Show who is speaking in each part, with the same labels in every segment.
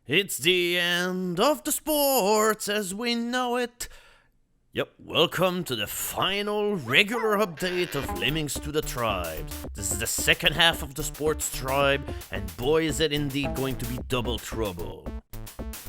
Speaker 1: It's the end of the sports as we know it. Yep, welcome to the final regular update of Lemmings to the Tribes. This is the second half of the sports tribe, and boy is it indeed going to be double trouble.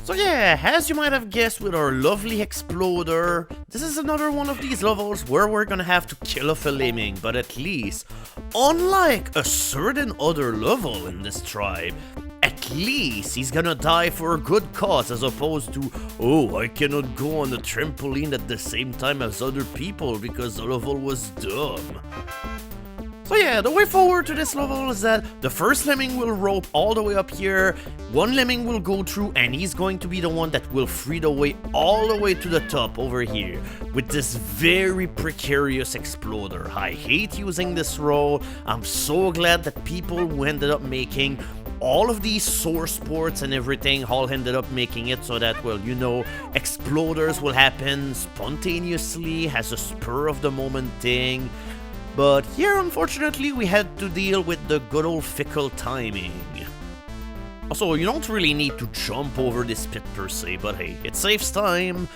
Speaker 1: So yeah, as you might have guessed with our lovely exploder, this is another one of these levels where we're gonna have to kill off a lemming, but at least, unlike a certain other level in this tribe, at least he's gonna die for a good cause as opposed to, oh, I cannot go on the trampoline at the same time as other people because the level was dumb. So yeah, the way forward to this level is that the first lemming will rope all the way up here, one lemming will go through and he's going to be the one that will free the way all the way to the top over here with this very precarious exploder. I hate using this role. I'm so glad that people who ended up making all of these source sports and everything all ended up making it so that, well, you know, exploders will happen spontaneously as a spur of the moment thing. But here, unfortunately, we had to deal with the good old fickle timing. Also, you don't really need to jump over this pit per se, but hey, it saves time.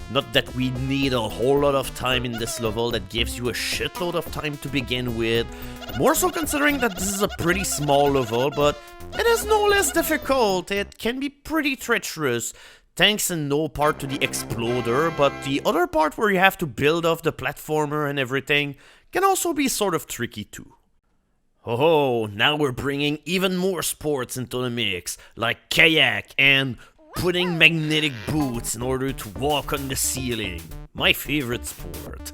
Speaker 1: Not that we need a whole lot of time in this level that gives you a shitload of time to begin with. More so considering that this is a pretty small level, but it is no less difficult. It can be pretty treacherous. Thanks in no part to the exploder, but the other part where you have to build off the platformer and everything can also be sort of tricky too. Oh, now we're bringing even more sports into the mix, like kayak and putting magnetic boots in order to walk on the ceiling. My favorite sport.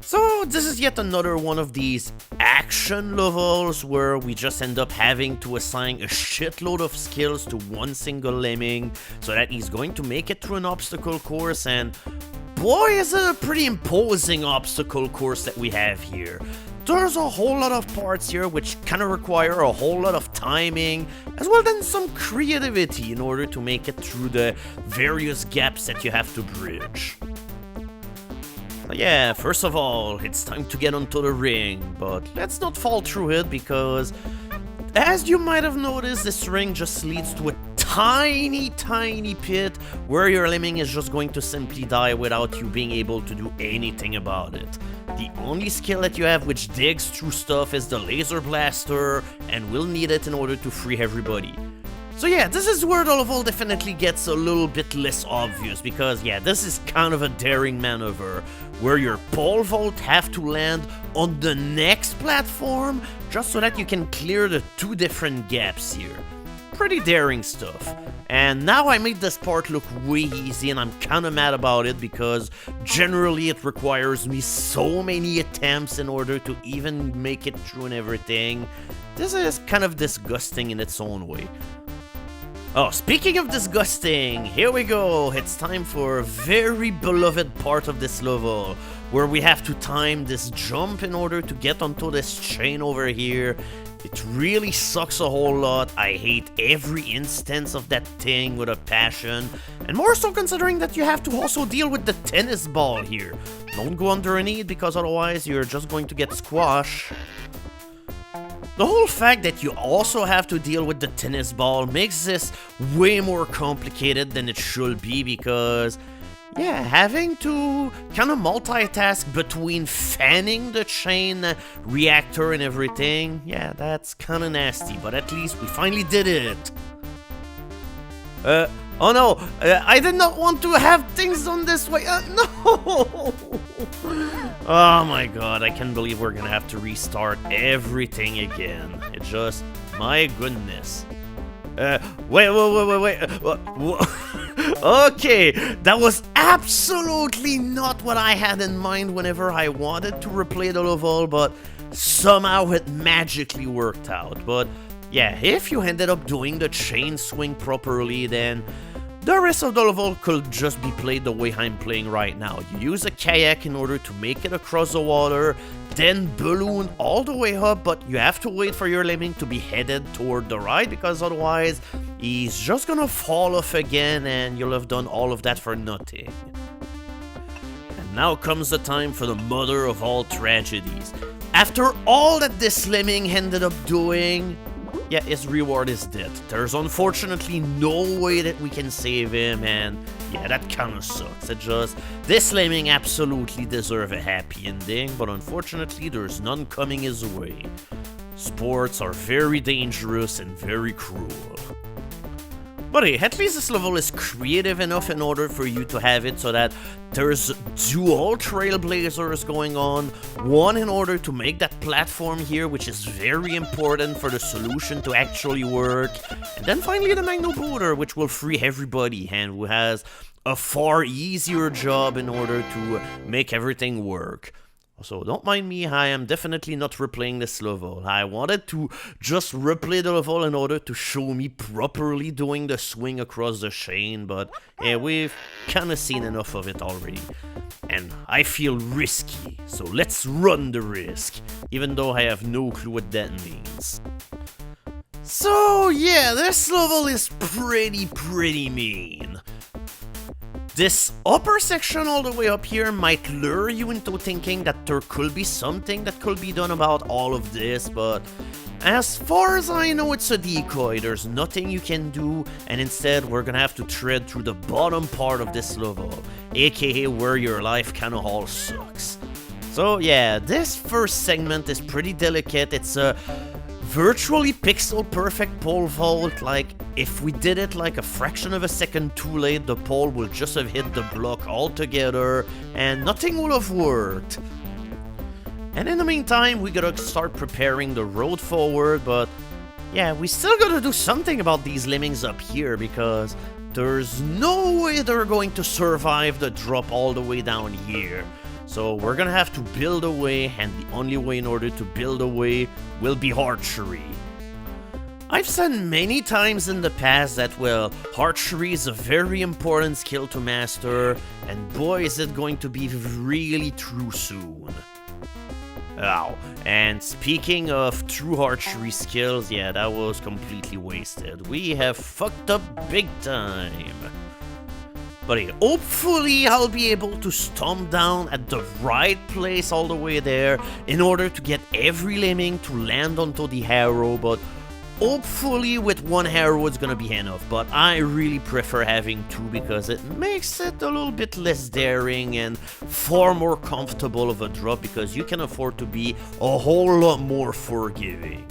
Speaker 1: So this is yet another one of these action levels where we just end up having to assign a shitload of skills to one single lemming so that he's going to make it through an obstacle course, and boy is it a pretty imposing obstacle course that we have here. There's a whole lot of parts here which kind of require a whole lot of timing, as well as some creativity in order to make it through the various gaps that you have to bridge. So yeah, first of all, it's time to get onto the ring, but let's not fall through it because, as you might have noticed, this ring just leads to a tiny pit where your lemming is just going to simply die without you being able to do anything about it. The only skill that you have which digs through stuff is the laser blaster, and we'll need it in order to free everybody. So yeah, this is where the level definitely gets a little bit less obvious, because yeah, this is kind of a daring maneuver, where your pole vault have to land on the next platform, just so that you can clear the two different gaps here. Pretty daring stuff. And now I made this part look way easy, and I'm kinda mad about it because generally it requires me so many attempts in order to even make it through and everything. This is kind of disgusting in its own way. Oh, speaking of disgusting, here we go. It's time for a very beloved part of this level, where we have to time this jump in order to get onto this chain over here. It really sucks a whole lot. I hate every instance of that thing with a passion, and more so considering that you have to also deal with the tennis ball here. Don't go underneath because otherwise you're just going to get squashed. The whole fact that you also have to deal with the tennis ball makes this way more complicated than it should be because, yeah, having to kind of multitask between fanning the chain reactor and everything, yeah, that's kind of nasty, but at least we finally did it. Oh no, I did not want to have things done this way, no! Oh my god, I can't believe we're gonna have to restart everything again. It just, my goodness. Wait. Okay, that was absolutely not what I had in mind whenever I wanted to replay the level, but somehow it magically worked out. But yeah, if you ended up doing the chain swing properly, then the rest of the level could just be played the way I'm playing right now. You use a kayak in order to make it across the water, then balloon all the way up, but you have to wait for your lemming to be headed toward the right, because otherwise he's just gonna fall off again and you'll have done all of that for nothing. And now comes the time for the mother of all tragedies. After all that this lemming ended up doing, yeah, his reward is dead. There's unfortunately no way that we can save him, and yeah, that kinda sucks. This Lemming absolutely deserves a happy ending, but unfortunately there's none coming his way. Sports are very dangerous and very cruel. But hey, at least this level is creative enough in order for you to have it so that there's dual trailblazers going on. One in order to make that platform here, which is very important for the solution to actually work. And then finally the Magno Booter, which will free everybody and who has a far easier job in order to make everything work. So don't mind me, I am definitely not replaying this level. I wanted to just replay the level in order to show me properly doing the swing across the chain, but yeah, we've kinda seen enough of it already. And I feel risky, so let's run the risk, even though I have no clue what that means. So yeah, this level is pretty mean. This upper section all the way up here might lure you into thinking that there could be something that could be done about all of this, but as far as I know, it's a decoy. There's nothing you can do, and instead we're gonna have to tread through the bottom part of this level, aka where your life kinda all sucks. So yeah, this first segment is pretty delicate. It's a virtually pixel perfect pole vault. Like, if we did it like a fraction of a second too late, the pole will just have hit the block altogether and nothing will have worked. And in the meantime, we gotta start preparing the road forward, but yeah, we still gotta do something about these lemmings up here, because there's no way they're going to survive the drop all the way down here. So we're gonna have to build a way, and the only way in order to build a way will be archery. I've said many times in the past that, well, archery is a very important skill to master, and boy is it going to be really true soon. Ow. And speaking of true archery skills, yeah, that was completely wasted. We have fucked up big time. But hey, hopefully I'll be able to stomp down at the right place all the way there in order to get every lemming to land onto the arrow, but hopefully with one arrow it's gonna be enough. But I really prefer having two because it makes it a little bit less daring and far more comfortable of a drop, because you can afford to be a whole lot more forgiving.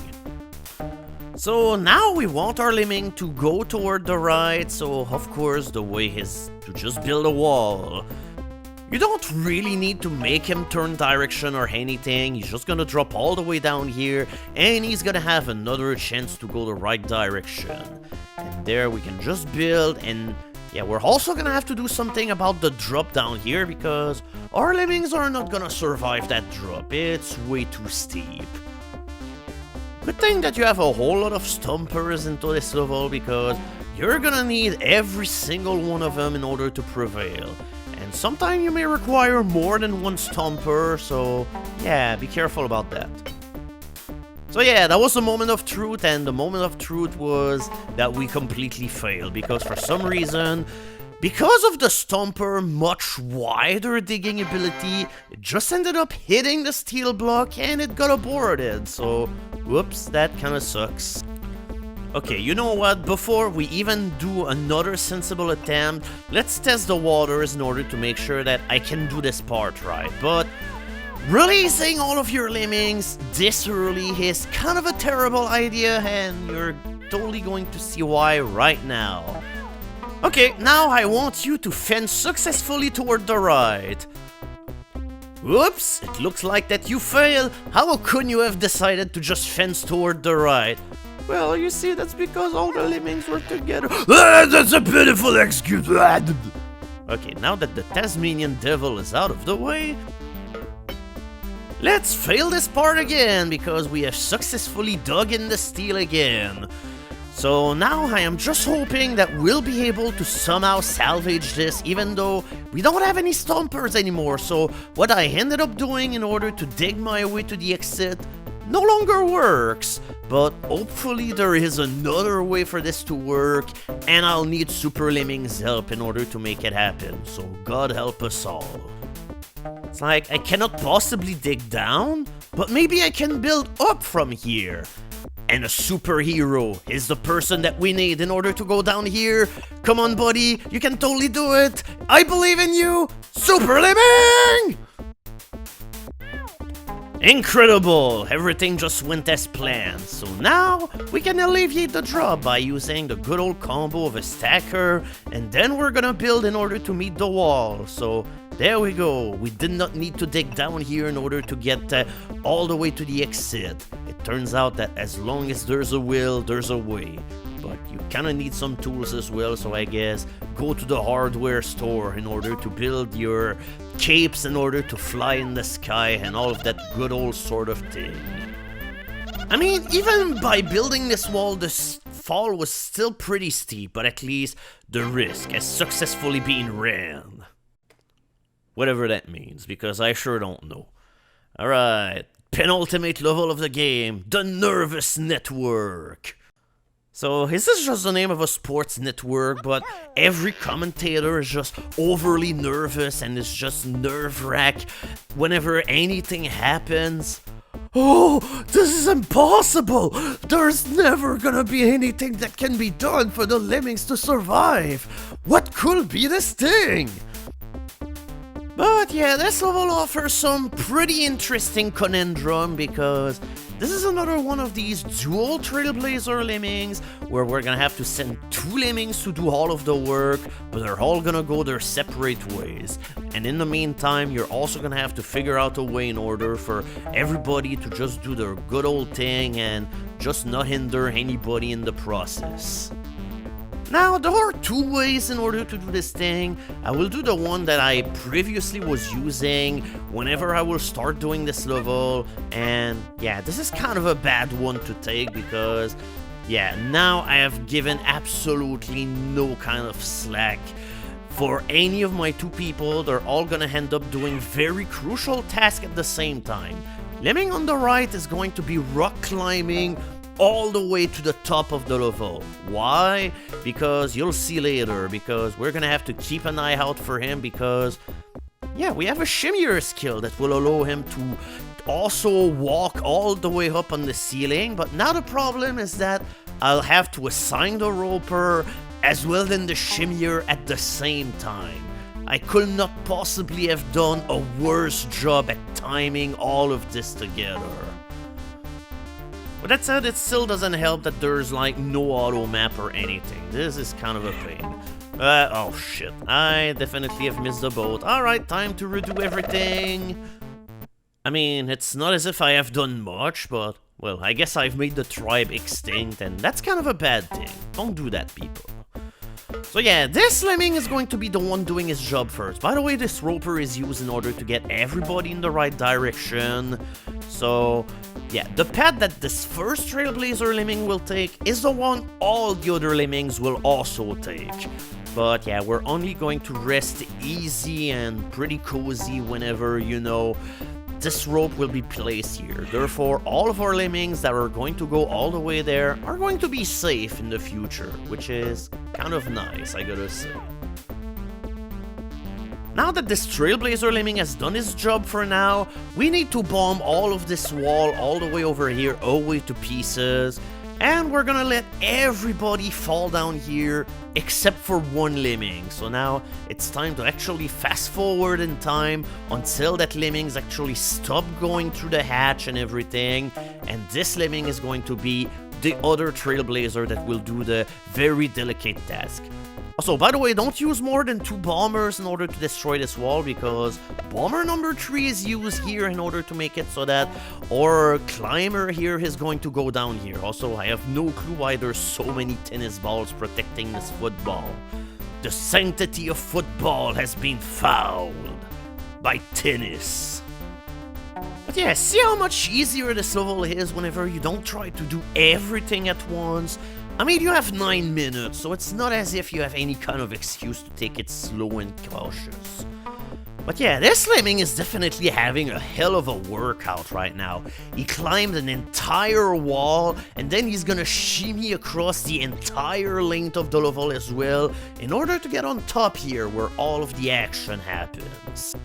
Speaker 1: So now we want our lemming to go toward the right, so of course the way is to just build a wall. You don't really need to make him turn direction or anything, he's just gonna drop all the way down here and he's gonna have another chance to go the right direction. And there we can just build, and yeah, we're also gonna have to do something about the drop down here because our lemmings are not gonna survive that drop, it's way too steep. Good thing that you have a whole lot of stompers into this level, because you're gonna need every single one of them in order to prevail. And sometimes you may require more than one stomper, so yeah, be careful about that. So yeah, that was the moment of truth, and the moment of truth was that we completely failed, because for some reason, because of the stomper much wider digging ability, it just ended up hitting the steel block and it got aborted, so whoops, that kinda sucks. Okay, you know what, before we even do another sensible attempt, let's test the waters in order to make sure that I can do this part right, but releasing all of your lemmings this early is kind of a terrible idea, and you're totally going to see why right now. Okay, now I want you to fence successfully toward the right. Whoops, it looks like that you failed. How couldn't you have decided to just fence toward the right? Well, you see, that's because all the lemmings were together. That's a pitiful excuse. Okay, now that the Tasmanian devil is out of the way, let's fail this part again, because we have successfully dug in the steel again. So now I am just hoping that we'll be able to somehow salvage this, even though we don't have any stompers anymore. So what I ended up doing in order to dig my way to the exit no longer works. But hopefully there is another way for this to work, and I'll need Super Lemmings' help in order to make it happen. So God help us all. It's like I cannot possibly dig down, but maybe I can build up from here. And a superhero is the person that we need in order to go down here. Come on, buddy, you can totally do it. I believe in you. Super Lemming! Incredible! Everything just went as planned. So now we can alleviate the job by using the good old combo of a stacker, and then we're gonna build in order to meet the wall. So there we go. We did not need to dig down here in order to get all the way to the exit. It turns out that as long as there's a will, there's a way. But you kinda need some tools as well, so I guess go to the hardware store in order to build your capes in order to fly in the sky and all of that good old sort of thing. I mean, even by building this wall, the fall was still pretty steep, but at least the risk has successfully been ran. Whatever that means, because I sure don't know. Alright, penultimate level of the game, the Nervous Network. So, this is just the name of a sports network, but every commentator is just overly nervous and is just nerve-wracked whenever anything happens. Oh, this is impossible! There's never gonna be anything that can be done for the Lemmings to survive! What could be this thing? But yeah, this level offers some pretty interesting conundrum because this is another one of these dual Trailblazer Lemmings where we're gonna have to send 2 Lemmings to do all of the work, but they're all gonna go their separate ways. And in the meantime, you're also gonna have to figure out a way in order for everybody to just do their good old thing and just not hinder anybody in the process. Now, there are 2 ways in order to do this thing. I will do the one that I previously was using whenever I will start doing this level, and yeah, this is kind of a bad one to take because, yeah, now I have given absolutely no kind of slack for any of my 2 people. They're all gonna end up doing very crucial tasks at the same time. Lemming on the right is going to be rock climbing all the way to the top of the level. Why? Because you'll see later, because we're gonna have to keep an eye out for him because, yeah, we have a shimmier skill that will allow him to also walk all the way up on the ceiling. But now the problem is that I'll have to assign the roper as well as the shimmier at the same time. I could not possibly have done a worse job at timing all of this together. But that said, it still doesn't help that there's like no auto map or anything. This is kind of a pain. Oh shit, I definitely have missed the boat. Alright, time to redo everything. I mean, it's not as if I have done much, but, well, I guess I've made the tribe extinct, and that's kind of a bad thing. Don't do that, people. So yeah, this Lemming is going to be the one doing his job first. By the way, this roper is used in order to get everybody in the right direction. So yeah, the path that this first Trailblazer Lemming will take is the one all the other Lemmings will also take. But yeah, we're only going to rest easy and pretty cozy whenever, you know, this rope will be placed here. Therefore, all of our Lemmings that are going to go all the way there are going to be safe in the future, which is kind of nice, I gotta say. Now that this Trailblazer Lemming has done his job for now, we need to bomb all of this wall all the way over here, away to pieces, and we're gonna let everybody fall down here except for 1 Lemming. So now it's time to actually fast forward in time until that Lemmings actually stop going through the hatch and everything, and this Lemming is going to be the other Trailblazer that will do the very delicate task. Also, by the way, don't use more than 2 bombers in order to destroy this wall, because bomber number 3 is used here in order to make it so that our climber here is going to go down here. Also, I have no clue why there's so many tennis balls protecting this football. The sanctity of football has been fouled by tennis. But yeah, see how much easier this level is whenever you don't try to do everything at once. I mean, you have 9 minutes, so it's not as if you have any kind of excuse to take it slow and cautious. But yeah, this Lemming is definitely having a hell of a workout right now. He climbed an entire wall, and then he's gonna shimmy across the entire length of the level as well, in order to get on top here where all of the action happens.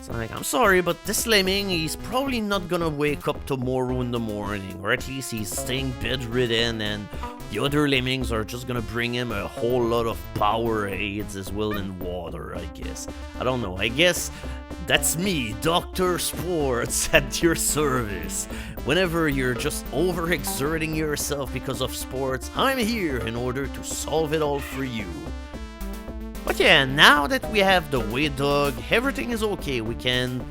Speaker 1: It's like, I'm sorry, but this lemming, he's probably not gonna wake up tomorrow in the morning, or at least he's staying bedridden, and the other lemmings are just gonna bring him a whole lot of power aids as well in water, I guess. I don't know, I guess that's me, Dr. Sports, at your service. Whenever you're just overexerting yourself because of sports, I'm here in order to solve it all for you. But yeah, now that we have the weight dog, everything is okay. We can...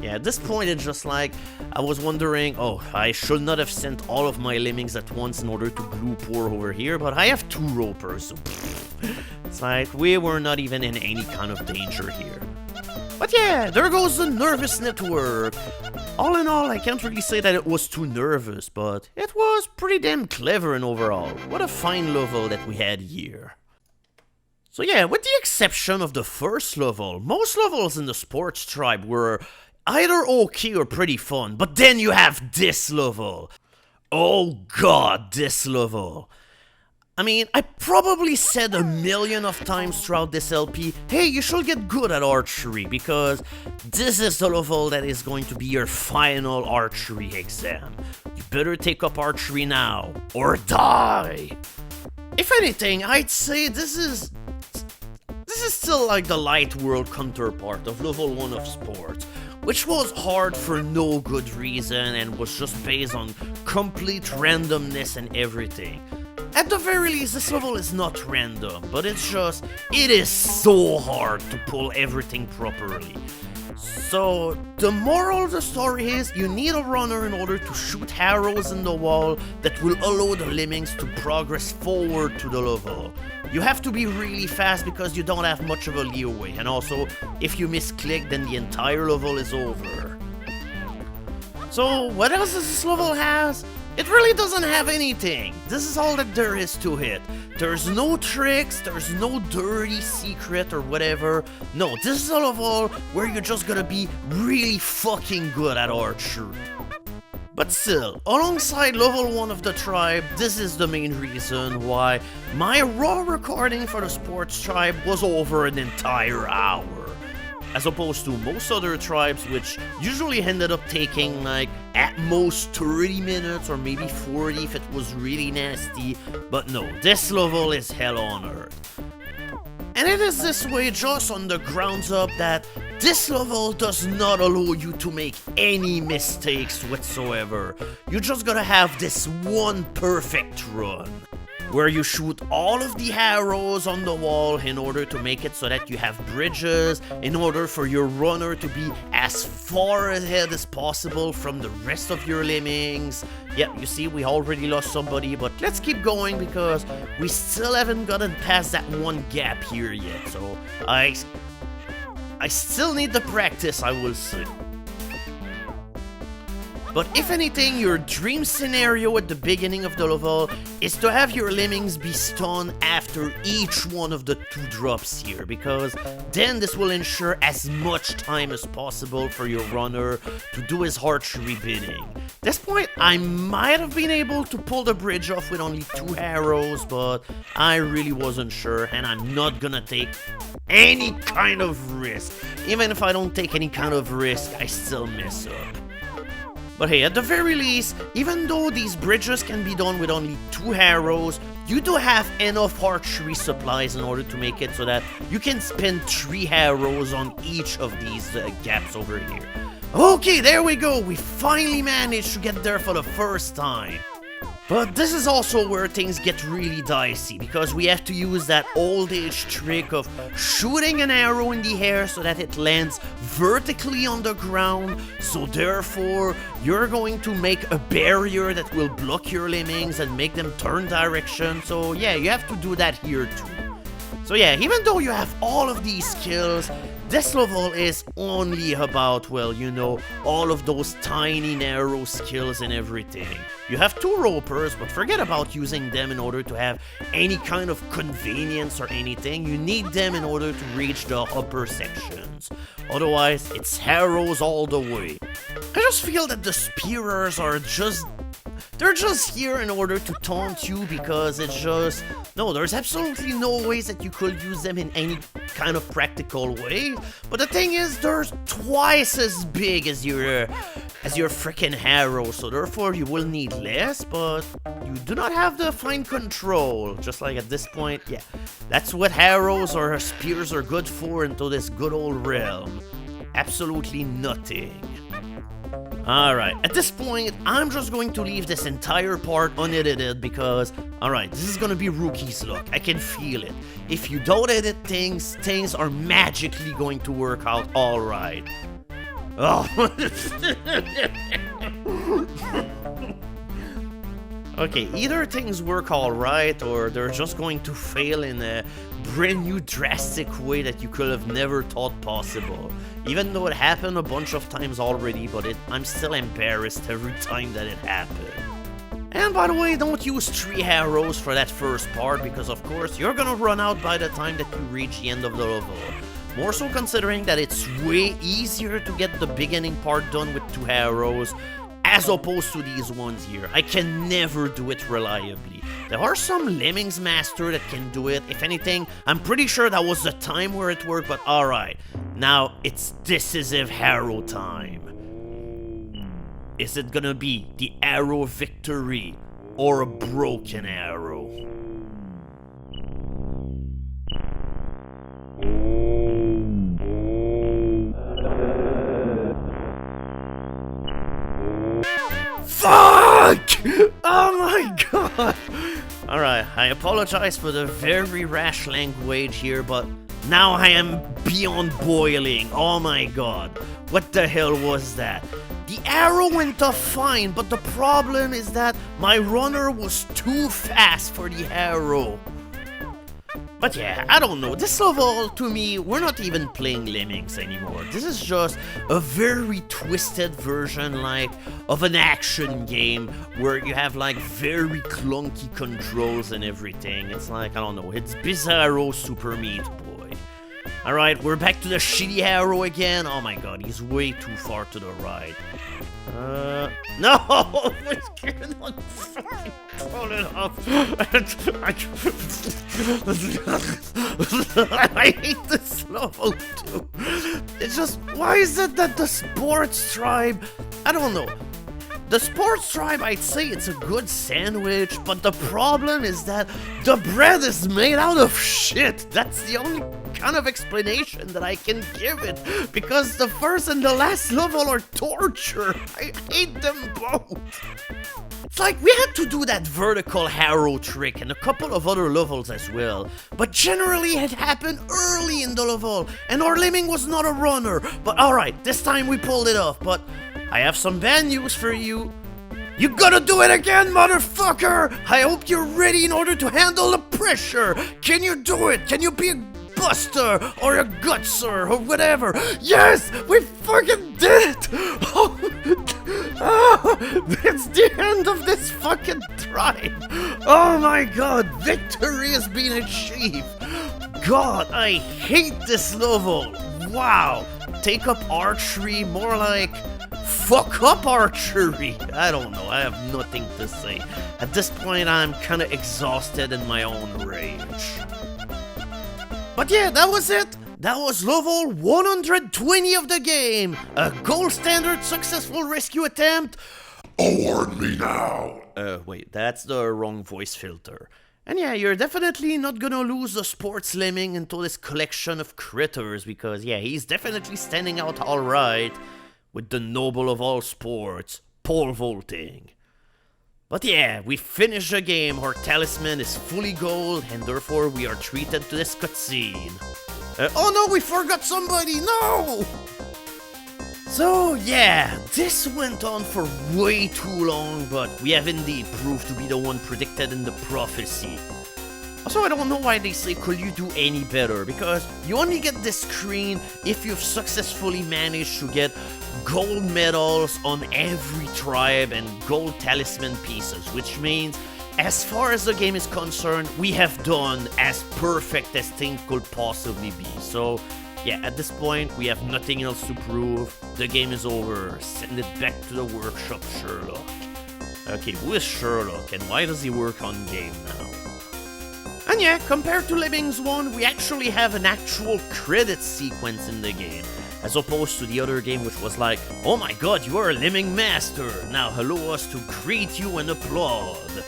Speaker 1: Yeah, at this point it's just like, I was wondering, oh, I should not have sent all of my lemmings at once in order to glue poor over here, but I have 2 ropers, so it's like, we were not even in any kind of danger here. But yeah, there goes the nervous network. All in all, I can't really say that it was too nervous, but it was pretty damn clever and overall. What a fine level that we had here. So yeah, with the exception of the first level, most levels in the sports tribe were either okay or pretty fun, but then you have this level. Oh god, this level. I mean, I probably said a million of times throughout this LP, hey, you should get good at archery, because this is the level that is going to be your final archery exam. You better take up archery now, or die. If anything, I'd say this is still like the light world counterpart of level 1 of sports, which was hard for no good reason and was just based on complete randomness and everything. At the very least, this level is not random, but it is so hard to pull everything properly. So, the moral of the story is, you need a runner in order to shoot arrows in the wall that will allow the lemmings to progress forward to the level. You have to be really fast because you don't have much of a leeway, and also, if you misclick, then the entire level is over. So, what else does this level have? It really doesn't have anything. This is all that there is to it. There's no tricks, there's no dirty secret or whatever. No, this is a level where you're just gonna be really fucking good at archery. But still, alongside level 1 of the tribe, this is the main reason why my raw recording for the sports tribe was over an entire hour. As opposed to most other tribes, which usually ended up taking like at most 30 minutes or maybe 40 if it was really nasty. But no, this level is hell on earth. And it is this way just on the grounds up that this level does not allow you to make any mistakes whatsoever. You just gotta have this one perfect run, where you shoot all of the arrows on the wall in order to make it so that you have bridges, in order for your runner to be as far ahead as possible from the rest of your lemmings. Yeah, you see, we already lost somebody, but let's keep going because we still haven't gotten past that one gap here yet, so I still need the practice, I will say. But if anything, your dream scenario at the beginning of the level is to have your lemmings be stunned after each one of the 2 drops here, because then this will ensure as much time as possible for your runner to do his archery bidding. At this point, I might have been able to pull the bridge off with only 2 arrows, but I really wasn't sure, and I'm not gonna take any kind of risk. Even if I don't take any kind of risk, I still mess up. But hey, at the very least, even though these bridges can be done with only 2 arrows, you do have enough archery supplies in order to make it so that you can spend 3 arrows on each of these gaps over here. Okay, there we go, we finally managed to get there for the first time. But this is also where things get really dicey, because we have to use that old age trick of shooting an arrow in the air so that it lands vertically on the ground, so therefore you're going to make a barrier that will block your lemmings and make them turn direction, so yeah, you have to do that here too. So yeah, even though you have all of these skills, this level is only about, well, you know, all of those tiny narrow skills and everything. You have 2 ropers, but forget about using them in order to have any kind of convenience or anything. You need them in order to reach the upper sections. Otherwise, it's arrows all the way. I just feel that the spearers are just They're just here in order to taunt you because it's just... No, there's absolutely no ways that you could use them in any kind of practical way. But the thing is, they're twice as big as your freaking arrow, so therefore you will need less, but you do not have the fine control. Just like at this point, yeah, that's what arrows or spears are good for into this good old realm. Absolutely nothing. Alright, at this point, I'm just going to leave this entire part unedited because, alright, this is gonna be rookie's luck. I can feel it. If you don't edit things, things are magically going to work out alright. Oh. Okay, either things work alright or they're just going to fail in a brand new drastic way that you could have never thought possible. Even though it happened a bunch of times already, but I'm still embarrassed every time that it happened. And by the way, don't use 3 arrows for that first part because of course you're gonna run out by the time that you reach the end of the level. More so considering that it's way easier to get the beginning part done with 2 arrows as opposed to these ones here. I can never do it reliably. There are some Lemmings master that can do it. If anything, I'm pretty sure that was the time where it worked, but alright. Now, it's decisive arrow time. Is it gonna be the arrow victory or a broken arrow? Fuck! Oh my god! Alright, I apologize for the very rash language here, but now I am beyond boiling. Oh my god. What the hell was that? The arrow went off fine, but the problem is that my runner was too fast for the arrow. But yeah, I don't know, this level, to me, we're not even playing Lemmings anymore. This is just a very twisted version, like, of an action game where you have, like, very clunky controls and everything. It's like, I don't know, it's Bizarro Super Meat Boy. Alright, we're back to the shitty arrow again. Oh my god, he's way too far to the right. No! I cannot fucking pull it off. I hate this level too. It's just, why is it that the sports tribe, I don't know. The sports tribe, I'd say it's a good sandwich, but the problem is that the bread is made out of shit. That's the only kind of explanation that I can give it, because the first and the last level are torture. I hate them both. It's like we had to do that vertical arrow trick and a couple of other levels as well, but generally it happened early in the level, and our Lemming was not a runner. But alright, this time we pulled it off, but I have some bad news for you. You gotta do it again, motherfucker! I hope you're ready in order to handle the pressure. Can you do it? Can you be a buster or a gutser or whatever? Yes, we fucking did it! It's the end of this fucking tribe. Oh my god, victory has been achieved. God, I hate this level. Wow, take up archery, more like fuck up archery. I don't know, I have nothing to say. At this point, I'm kinda exhausted in my own rage. But yeah, that was it. That was level 120 of the game. A gold standard successful rescue attempt.
Speaker 2: Award me now.
Speaker 1: Wait, that's the wrong voice filter. And yeah, you're definitely not gonna lose the sports Lemming into this collection of critters because yeah, he's definitely standing out alright with the noble of all sports, pole vaulting. But yeah, we finished the game, our talisman is fully gold, and therefore we are treated to this cutscene. Oh no, we forgot somebody, no! So yeah, this went on for way too long, but we have indeed proved to be the one predicted in the prophecy. Also, I don't know why they say could you do any better, because you only get this screen if you've successfully managed to get gold medals on every tribe and gold talisman pieces, which means as far as the game is concerned, we have done as perfect as things could possibly be. So yeah, at this point, we have nothing else to prove. The game is over. Send it back to the workshop, Sherlock. Okay, who is Sherlock and why does he work on game now? And yeah, compared to Lemmings 1, we actually have an actual credit sequence in the game, as opposed to the other game which was like, oh my god, you are a Lemming master, now allow us to greet you and applaud.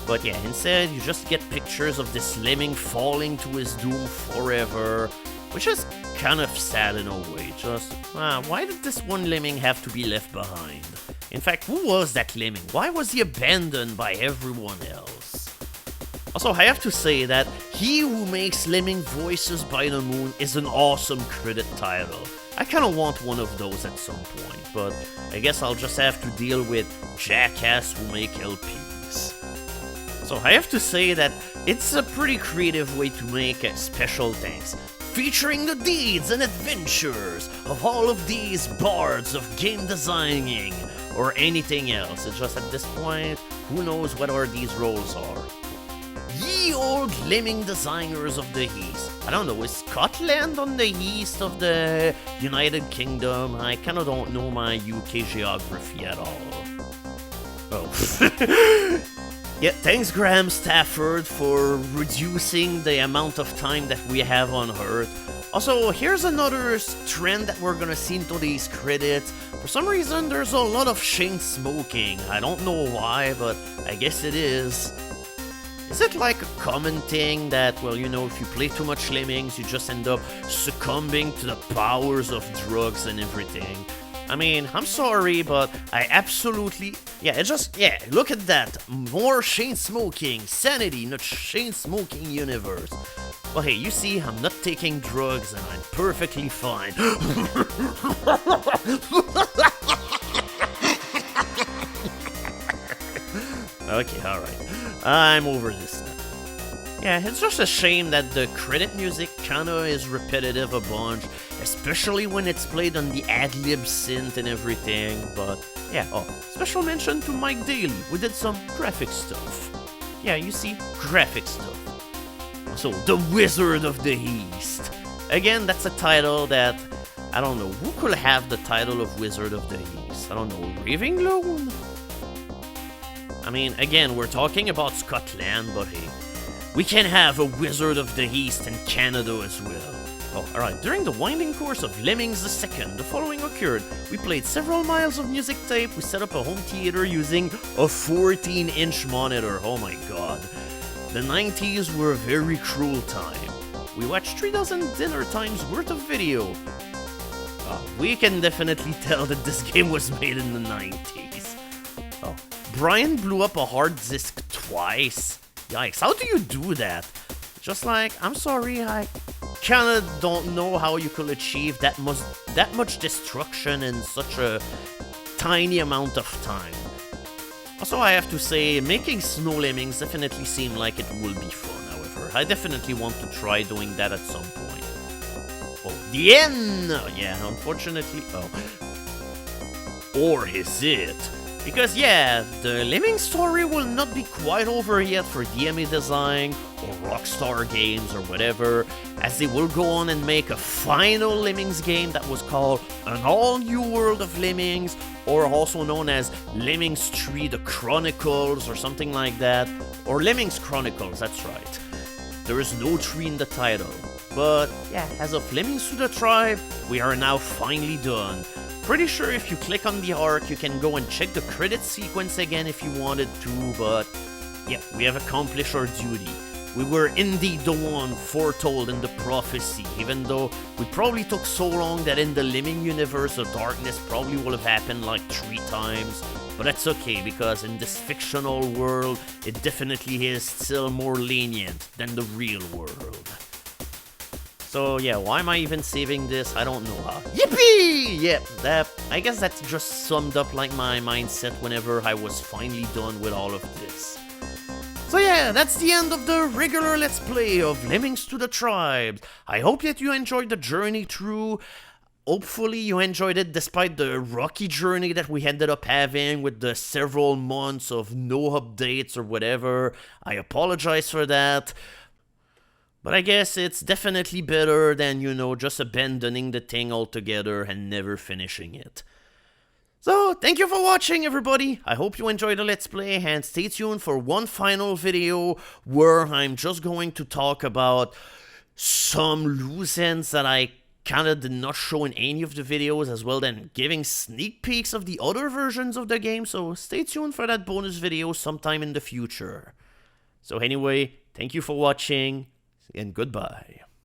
Speaker 1: But yeah, instead you just get pictures of this Lemming falling to his doom forever, which is kind of sad in a way. Just, why did this one Lemming have to be left behind? In fact, who was that Lemming? Why was he abandoned by everyone else? Also, I have to say that He Who Makes Lemming Voices by the Moon is an awesome credit title. I kinda want one of those at some point, but I guess I'll just have to deal with Jackass Who Make LPs. So I have to say that it's a pretty creative way to make a special thanks, featuring the deeds and adventures of all of these bards of game designing, or anything else. It's just at this point, who knows what are these roles are. Ye old Lemming designers of the East. I don't know, is Scotland on the east of the United Kingdom? I kinda don't know my UK geography at all. Oh. Yeah, thanks Graham Stafford for reducing the amount of time that we have on Earth. Also, here's another trend that we're gonna see into these credits. For some reason, there's a lot of chain smoking. I don't know why, but I guess it is. Is it like a common thing that, well, you know, if you play too much Lemmings, you just end up succumbing to the powers of drugs and everything? I mean, I'm sorry, but I absolutely... Yeah, look at that. More chain smoking. Sanity, not chain smoking universe. Well, hey, you see, I'm not taking drugs and I'm perfectly fine. Okay, alright. I'm over this now. Yeah, it's just a shame that the credit music kinda is repetitive a bunch, especially when it's played on the ad-lib synth and everything, but yeah, special mention to Mike Daly, who did some graphic stuff. Yeah, you see, graphic stuff. So, The Wizard of the East. Again, that's a title that, I don't know, who could have the title of Wizard of the East? I don't know, Ravenloon? I mean, again, we're talking about Scotland, but hey, we can have a Wizard of the East in Canada as well. Oh, alright, during the winding course of Lemmings II, the following occurred. We played several miles of music tape, we set up a home theater using a 14-inch monitor, oh my god. The 90s were a very cruel time. We watched 3 dozen dinner times worth of video. We can definitely tell that this game was made in the 90s. Oh, Brian blew up a hard disk twice. Yikes, how do you do that? Just like, I'm sorry, I kinda don't know how you could achieve that much destruction in such a tiny amount of time. Also, I have to say, making snow lemmings definitely seem like it will be fun, however. I definitely want to try doing that at some point. Oh, the end! Yeah, unfortunately, Or is it? Because yeah, the Lemmings story will not be quite over yet for DMA Design or Rockstar Games or whatever, as they will go on and make a final Lemmings game that was called An All-New World of Lemmings, or also known as Lemmings 3 The Chronicles or something like that, or Lemmings Chronicles, that's right. There is no 3 in the title, but yeah, as of Lemmings to the Tribe, we are now finally done. Pretty sure if you click on the arc, you can go and check the credit sequence again if you wanted to, but yeah, we have accomplished our duty. We were indeed the one foretold in the prophecy, even though we probably took so long that in the Lemming universe, the darkness probably will have happened like 3 times. But that's okay, because in this fictional world, it definitely is still more lenient than the real world. So yeah, why am I even saving this? I don't know how. Yippee! Yeah, I guess that just summed up like my mindset whenever I was finally done with all of this. So yeah, that's the end of the regular Let's Play of Lemmings to the Tribes. I hope that you enjoyed the journey through. Hopefully you enjoyed it despite the rocky journey that we ended up having with the several months of no updates or whatever. I apologize for that. But I guess it's definitely better than, you know, just abandoning the thing altogether and never finishing it. So, thank you for watching, everybody. I hope you enjoyed the Let's Play, and stay tuned for one final video where I'm just going to talk about some loose ends that I kinda did not show in any of the videos, as well then giving sneak peeks of the other versions of the game, so stay tuned for that bonus video sometime in the future. So anyway, thank you for watching, and goodbye.